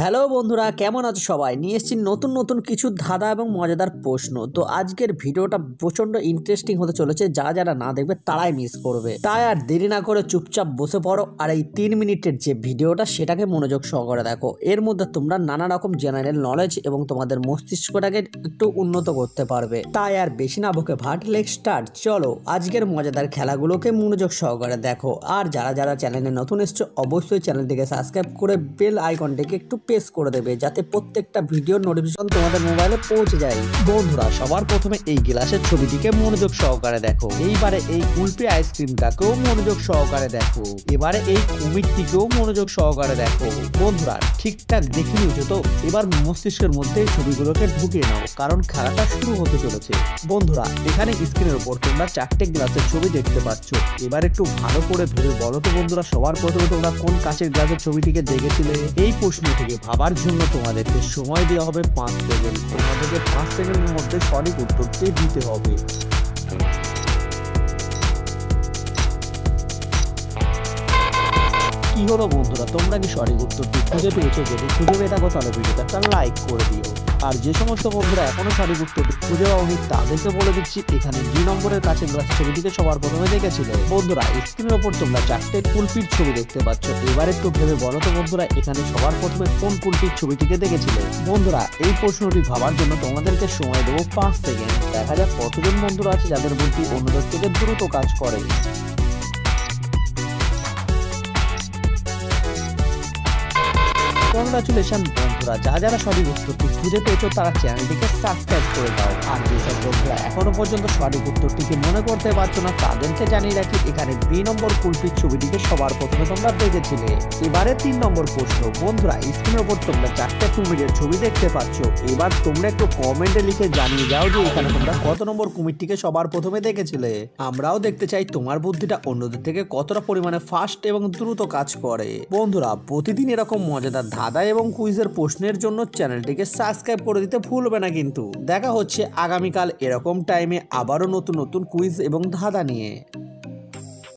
Hello বন্ধুরা, কেমন আছো সবাই? নিয়ে এসেছি নতুন নতুন কিছু ধাঁধা এবং মজাদার প্রশ্ন। তো আজকের ভিডিওটা প্রচন্ড ইন্টারেস্টিং হতে চলেছে, যারা না দেখবে তারাই মিস করবে। তাই আর দেরি না করে চুপচাপ বসে পড়ো আর এই 3 মিনিটের যে ভিডিওটা সেটাকে মনোযোগ সহকারে দেখো। এর মধ্যে তোমরা নানা রকম জেনারেল নলেজ এবং তোমাদের মস্তিষ্কটাকে একটু উন্নত করতে পারবে। তাই আর বেশি না বকে ভাট লেগ স্টার্ট। চলো আজকের মজাদার খেলাগুলোকে মনোযোগ সহকারে দেখো। আর যারা চ্যানেলে নতুন এসছো অবশ্যই চ্যানেলটিকে সাবস্ক্রাইব করে বেল আইকনটিকে একটু প্রেস করে দেবে, যাতে প্রত্যেকটা ভিডিওর নোটিফিকেশন তোমাদের মোবাইলে পৌঁছে যায়। বন্ধুরা, সবার প্রথমে এই গ্লাসের ছবিটিকে মনোযোগ সহকারে দেখো। এইবারে এই কুলফি আইসক্রিমটাকেও মনোযোগ সহকারে দেখো। এবারে এই কুমিরটিকেও মনোযোগ সহকারে দেখো। বন্ধুরা, ঠিকঠাক দেখে নিয়েছো তো? এবার মস্তিষ্কের মধ্যে এই ছবিগুলোকে ঢুকিয়ে নাও, কারণ খেলাটা শুরু হতে চলেছে। বন্ধুরা, এখানে স্ক্রিনের উপর তোমরা 4টে গ্লাসের ছবি দেখতে পাচ্ছ। এবার একটু ভালো করে ভেবে বলো তো বন্ধুরা, সবার প্রথমে তোমরা কোন কাচের গ্লাসের ছবিটিকে দেখেছিলে? এই প্রশ্ন থেকে ভাবার জন্য তোমাদেরকে সময় দেওয়া হবে 5 সেকেন্ড। তোমাদেরকে 5 সেকেন্ডের মধ্যে সঠিক উত্তরটি দিতে হবে। কি হলো বন্ধুরা, তোমরা কি সঠিক উত্তরটি খুঁজে পেয়েছো? যদি খুঁজে পেয়ে থাকো তাহলে ভিডিওটা একটা লাইক করে দিও। আর যে সমস্ত বন্ধুরা এখনো সঠিক উত্তরটি খুঁজে পাওনি তাদেরকে বলে দিচ্ছি, এখানে 2 নম্বরের কাছে গ্লাসের ছবিটিকে সবার প্রথমে দেখেছিলে। বন্ধুরা, স্ক্রিনের ওপর তোমরা 4টে কুলফির ছবি দেখতে পাচ্ছ। এবার একটু ভেবে বলো তো বন্ধুরা, এখানে সবার প্রথমে কোন কুলফির ছবিটিকে দেখেছিলে? বন্ধুরা, এই প্রশ্নটি ভাবার জন্য তোমাদেরকে সময় দেবো 5 সেকেন্ড। দেখা যাক কতজন বন্ধুরা আছে যাদের বুদ্ধি অন্যদের থেকে দ্রুত কাজ করে। কংগ্রাচুলেশন বন্ধুরা, যারা সঠিক উত্তরটি খুঁজে পেয়েছো তারা চ্যানেলটিকে সাবস্ক্রাইব করে দাও। আর যেসব বন্ধুরা এখনো পর্যন্ত সঠিক উত্তরটিকে মনে করতে পারছো না তাদেরকে জানিয়ে রাখি, এখানে 2 নম্বর কুলফির ছবিটিকে সবার প্রথমে তোমরা দেখেছিলে। এবারে 3 নম্বর প্রশ্ন। বন্ধুরা, স্ক্রিনের উপর তোমরা 4টে কুমিরের ছবি দেখতে পাচ্ছ। এবার তোমরা একটু কমেন্টে লিখে জানিয়ে যাও যে এখানে তোমরা কত নম্বর কুমিরটিকে সবার প্রথমে দেখেছিলে। আমরাও দেখতে চাই তোমার বুদ্ধিটা অন্যদের থেকে কতটা পরিমাণে ফাস্ট এবং দ্রুত কাজ করে। বন্ধুরা, প্রতিদিন এরকম মজাদার ধাঁধা এবং কুইজের প্রশ্নের জন্য চ্যানেলটিকে সাবস্ক্রাইব করে দিতে ভুলবে না কিন্তু। দেখা হচ্ছে আগামীকাল এরকম টাইমে আবারও নতুন নতুন কুইজ এবং ধাঁধা নিয়ে।